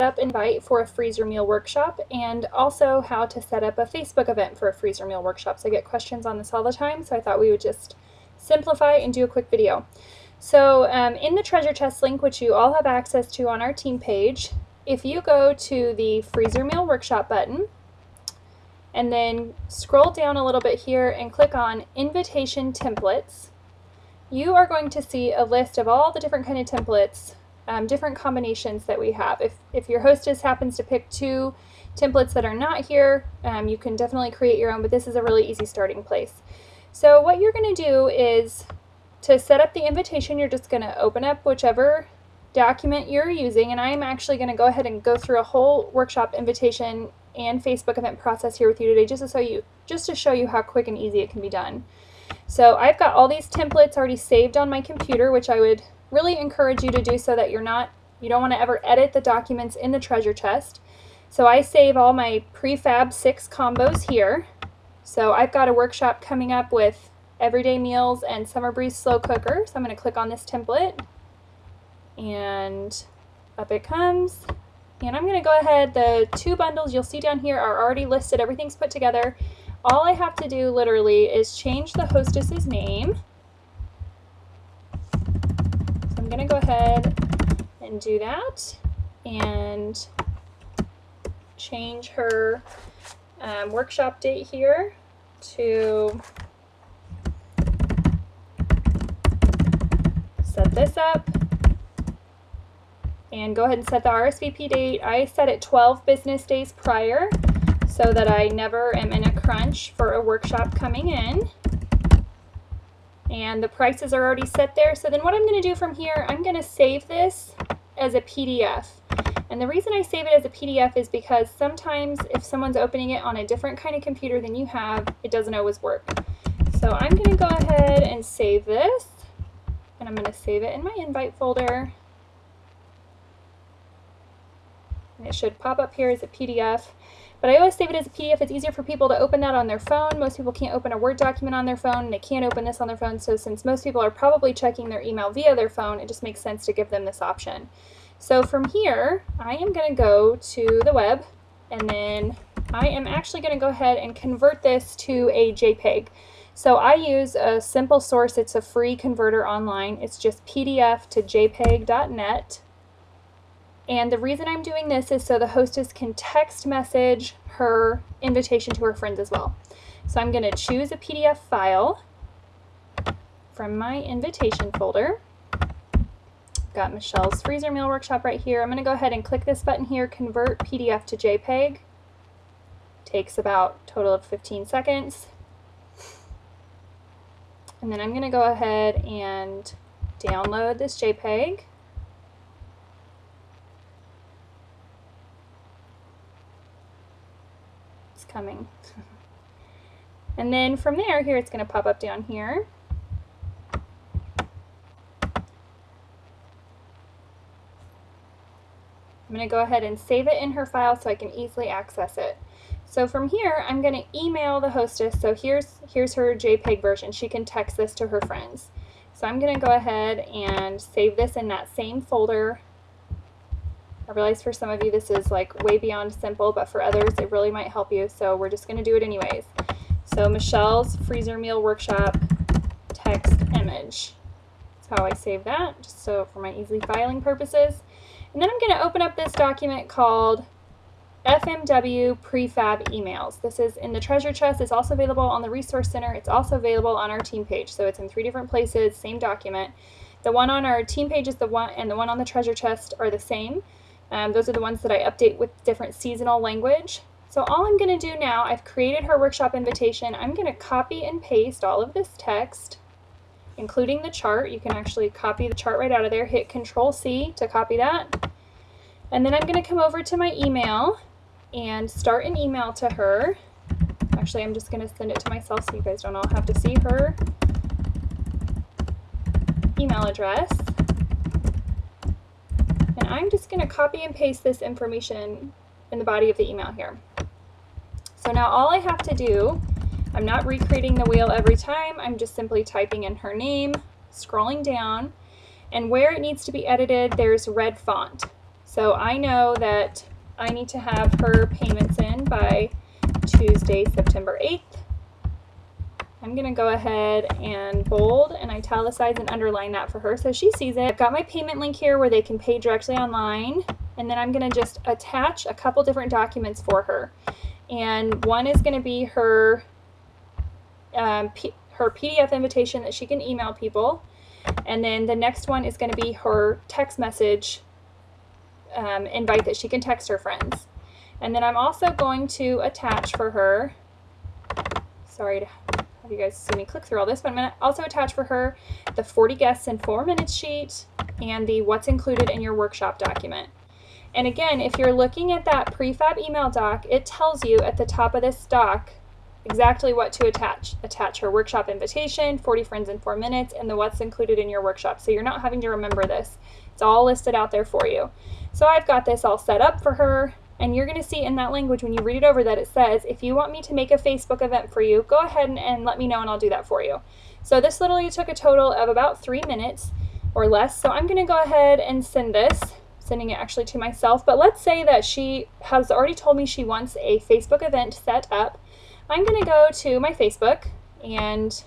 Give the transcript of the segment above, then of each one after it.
up invite for a freezer meal workshop, and also how to set up a Facebook event for a freezer meal workshop. So I get questions on this all the time, so I thought we would just simplify and do a quick video. So in the treasure chest link, which you all have access to on our team page, if you go to the freezer meal workshop button and then scroll down a little bit here and click on invitation templates, you are going to see a list of all the different kind of templates, different combinations that we have. If your hostess happens to pick 2 templates that are not here, you can definitely create your own, but this is a really easy starting place. So what you're going to do is, to set up the invitation, you're just going to open up whichever document you're using, and I am actually going to go ahead and go through a whole workshop invitation and Facebook event process here with you today, just to show you how quick and easy it can be done. So I've got all these templates already saved on my computer, which I would really encourage you to do so that you don't want to ever edit the documents in the treasure chest. So I save all my prefab 6 combos here. So I've got a workshop coming up with everyday meals and summer breeze slow cooker. So I'm going to click on this template and up it comes. And I'm going to go ahead, the 2 bundles you'll see down here are already listed, everything's put together. All I have to do literally is change the hostess's name. So I'm going to go ahead and do that and change her workshop date here to set this up, and go ahead and set the RSVP date. I set it 12 business days prior so that I never am in a crunch for a workshop coming in. And the prices are already set there. So then what I'm going to do from here, I'm going to save this as a PDF. And the reason I save it as a PDF is because sometimes if someone's opening it on a different kind of computer than you have, it doesn't always work. So I'm going to go ahead and save this, and I'm going to save it in my invite folder. And it should pop up here as a PDF. But I always save it as a PDF. It's easier for people to open that on their phone. Most people can't open a Word document on their phone, and they can't open this on their phone. So since most people are probably checking their email via their phone, it just makes sense to give them this option. So from here, I am going to go to the web, and then I am actually going to go ahead and convert this to a JPEG. So I use a simple source. It's a free converter online. It's just PDF to JPEG.net. And the reason I'm doing this is so the hostess can text message her invitation to her friends as well. So I'm going to choose a PDF file from my invitation folder. Got Michelle's freezer meal workshop right here. I'm going to go ahead and click this button here, convert PDF to JPEG. Takes about a total of 15 seconds. And then I'm going to go ahead and download this JPEG. It's coming. And then from there, here it's going to pop up down here. I'm going to go ahead and save it in her file so I can easily access it. So from here, I'm going to email the hostess. So here's her JPEG version. She can text this to her friends. So I'm going to go ahead and save this in that same folder. I realize for some of you this is like way beyond simple, but for others it really might help you. So we're just going to do it anyways. So Michelle's freezer meal workshop text image. That's how I save that, just so for my easy filing purposes. And then I'm going to open up this document called FMW Prefab Emails. This is in the treasure chest. It's also available on the resource center. It's also available on our team page. So it's in 3 different places, same document. The one on our team page is the one, and the one on the treasure chest are the same. Those are the ones that I update with different seasonal language. So all I'm going to do now, I've created her workshop invitation. I'm going to copy and paste all of this text, including the chart. You can actually copy the chart right out of there. Hit Control-C to copy that. And then I'm going to come over to my email and start an email to her. Actually, I'm just going to send it to myself so you guys don't all have to see her email address. And I'm just going to copy and paste this information in the body of the email here. So now all I have to do, I'm not recreating the wheel every time, I'm just simply typing in her name, scrolling down, and where it needs to be edited, there's red font. So I know that I need to have her payments in by Tuesday, September 8th. I'm going to go ahead and bold and italicize and underline that for her so she sees it. I've got my payment link here where they can pay directly online, and then I'm going to just attach a couple different documents for her. And one is going to be her her PDF invitation that she can email people, and then the next one is going to be her text message invite that she can text her friends. And then I'm also going to attach for her, sorry to have you guys see me click through all this, but I'm going to also attach for her the 40 guests in 4 minutes sheet and the what's included in your workshop document. And again, if you're looking at that prefab email doc, it tells you at the top of this doc exactly what to attach. Attach her workshop invitation, 40 friends in 4 minutes, and the what's included in your workshop. So you're not having to remember this. It's all listed out there for you. So I've got this all set up for her, and you're going to see in that language when you read it over that it says, if you want me to make a Facebook event for you, go ahead and let me know and I'll do that for you. So this literally took a total of about 3 minutes or less. So I'm going to go ahead and send this, sending it actually to myself. But let's say that she has already told me she wants a Facebook event set up. I'm going to go to my Facebook, and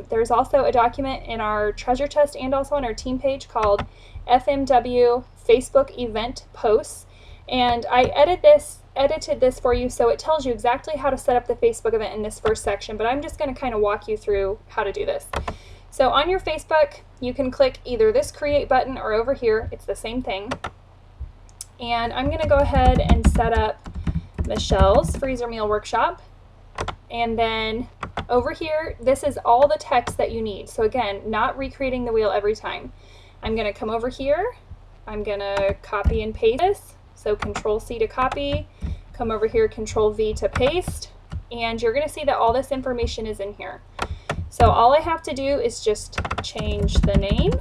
there's also a document in our treasure chest and also on our team page called FMW Facebook Event Posts. And I edited this for you so it tells you exactly how to set up the Facebook event in this first section, but I'm just going to kind of walk you through how to do this. So on your Facebook, you can click either this create button or over here, it's the same thing. And I'm going to go ahead and set up Michelle's Freezer Meal Workshop. And then over here, this is all the text that you need. So again, not recreating the wheel every time. I'm going to come over here. I'm going to copy and paste this. So Control C to copy, come over here, Control V to paste, and you're going to see that all this information is in here. So all I have to do is just change the name,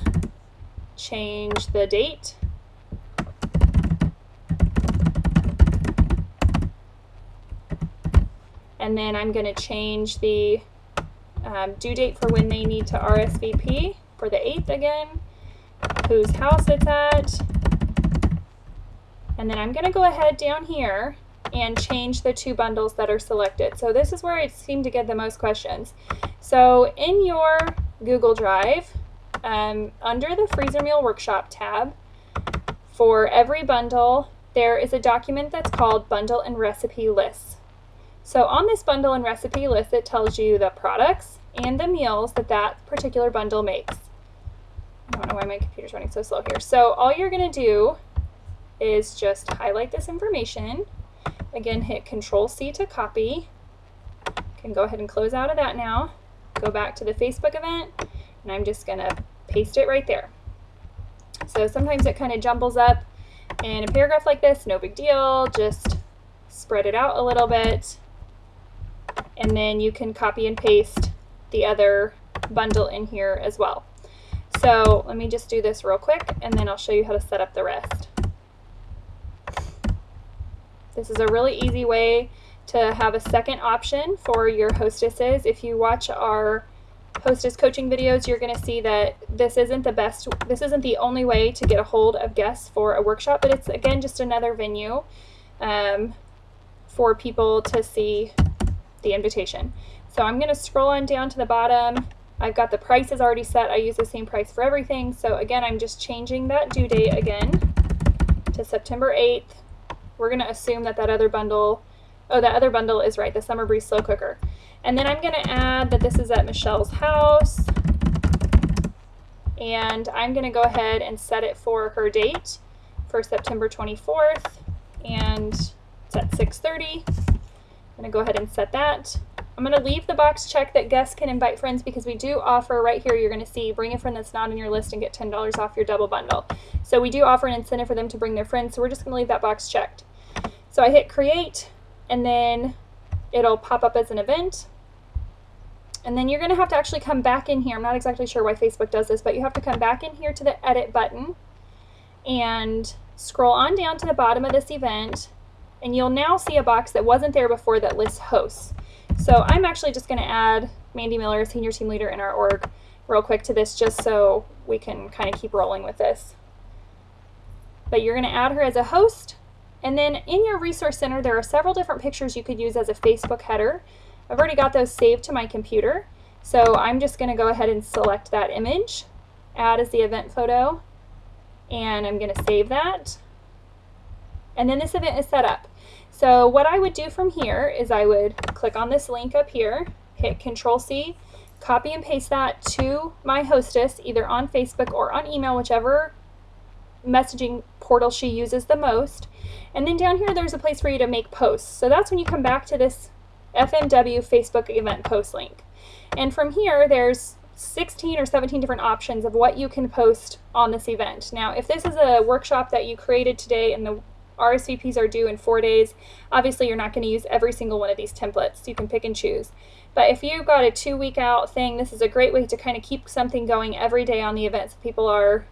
change the date, and then I'm going to change the due date for when they need to RSVP for the 8th again, whose house it's at, and then I'm going to go ahead down here and change the 2 bundles that are selected. So this is where I seem to get the most questions. So in your Google Drive, under the Freezer Meal Workshop tab, for every bundle, there is a document that's called Bundle and Recipe Lists. So on this bundle and recipe list, it tells you the products and the meals that that particular bundle makes. I don't know why my computer's running so slow here. So all you're going to do is just highlight this information. Again, hit Control C to copy. Can go ahead and close out of that now. Go back to the Facebook event, and I'm just going to paste it right there. So sometimes it kind of jumbles up in a paragraph like this, no big deal. Just spread it out a little bit, and then you can copy and paste the other bundle in here as well. So let me just do this real quick, and then I'll show you how to set up the rest. This is a really easy way to have a second option for your hostesses. If you watch our hostess coaching videos, you're going to see that this isn't the only way to get a hold of guests for a workshop, but it's again just another venue for people to see the invitation. So I'm going to scroll on down to the bottom. I've got the prices already set. I use the same price for everything. So again, I'm just changing that due date again to September 8th. We're going to assume that that other bundle is right, the Summer Breeze Slow Cooker. And then I'm going to add that this is at Michelle's house. And I'm going to go ahead and set it for her date for September 24th. And it's at 6:30. I'm going to go ahead and set that. I'm going to leave the box checked that guests can invite friends, because we do offer right here, you're going to see bring a friend that's not on your list and get $10 off your double bundle. So we do offer an incentive for them to bring their friends, so we're just going to leave that box checked. So I hit create, and then it'll pop up as an event. And then you're going to have to actually come back in here. I'm not exactly sure why Facebook does this, but you have to come back in here to the edit button and scroll on down to the bottom of this event, and you'll now see a box that wasn't there before that lists hosts. So I'm actually just going to add Mandy Miller, senior team leader in our org, real quick to this, just so we can kind of keep rolling with this. but you're going to add her as a host. And then in your resource center, there are several different pictures you could use as a Facebook header. I've already got those saved to my computer, so I'm just going to go ahead and select that image, add as the event photo, and I'm going to save that. And then this event is set up. So what I would do from here is I would click on this link up here, hit Control-C, copy and paste that to my hostess, either on Facebook or on email, whichever messaging portal she uses the most. And then down here there's a place for you to make posts. So that's when you come back to this FMW Facebook event post link. And from here there's 16 or 17 different options of what you can post on this event. Now if this is a workshop that you created today and the RSVPs are due in 4 days, obviously you're not going to use every single one of these templates. You can pick and choose. But if you've got a 2-week out thing, this is a great way to kind of keep something going every day on the event so people are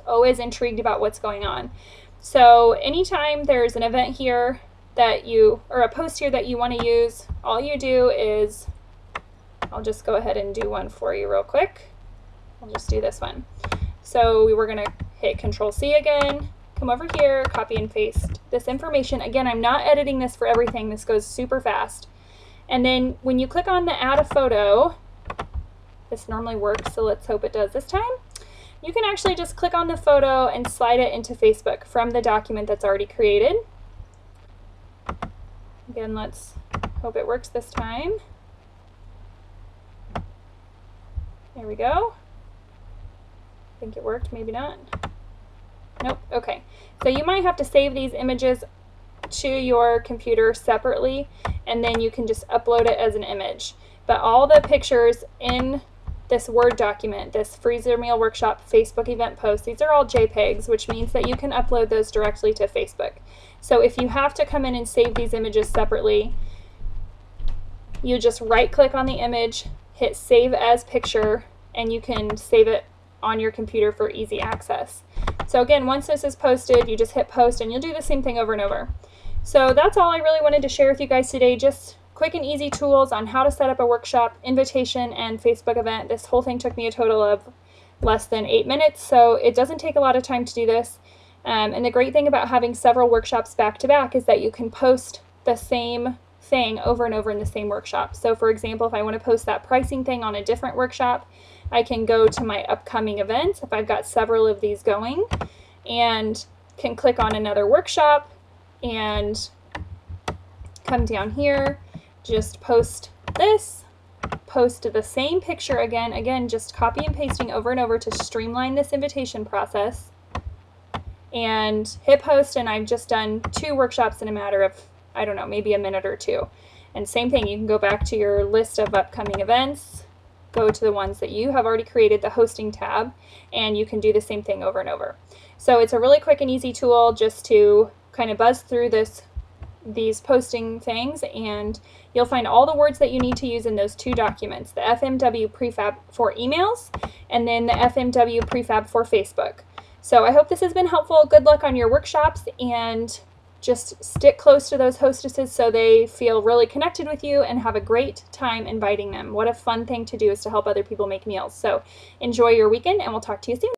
always intrigued about what's going on. So anytime there's an event here that you, or a post here that you want to use, all you do is, I'll just go ahead and do one for you real quick. I'll just do this one. So we were going to hit Control-C again, come over here, copy and paste this information. Again, I'm not editing this for everything. This goes super fast. And then when you click on the add a photo, this normally works, so let's hope it does this time. You can actually just click on the photo and slide it into Facebook from the document that's already created. Again, let's hope it works this time. There we go. I think it worked, maybe not. Nope, okay. So you might have to save these images to your computer separately, and then you can just upload it as an image. But all the pictures in this Word document, this Freezer Meal Workshop Facebook event post, these are all JPEGs, which means that you can upload those directly to Facebook. So if you have to come in and save these images separately, you just right click on the image, hit Save as Picture, and you can save it on your computer for easy access. So again, once this is posted, you just hit post and you'll do the same thing over and over. So that's all I really wanted to share with you guys today. Just quick and easy tools on how to set up a workshop, invitation, and Facebook event. This whole thing took me a total of less than 8 minutes, so it doesn't take a lot of time to do this. And the great thing about having several workshops back to back is that you can post the same thing over and over in the same workshop. So for example, if I want to post that pricing thing on a different workshop, I can go to my upcoming events if I've got several of these going, and can click on another workshop and come down here, just post this, post the same picture again, just copy and pasting over and over to streamline this invitation process, and hit post, and I've just done 2 workshops in a matter of, I don't know, maybe a minute or 2. And same thing, you can go back to your list of upcoming events, go to the ones that you have already created, the hosting tab, and you can do the same thing over and over. So it's a really quick and easy tool just to kind of buzz through these posting things, and you'll find all the words that you need to use in those 2 documents, the FMW prefab for emails and then the FMW prefab for Facebook. So I hope this has been helpful. Good luck on your workshops, and just stick close to those hostesses so they feel really connected with you and have a great time inviting them. What a fun thing to do is to help other people make meals. So enjoy your weekend, and we'll talk to you soon.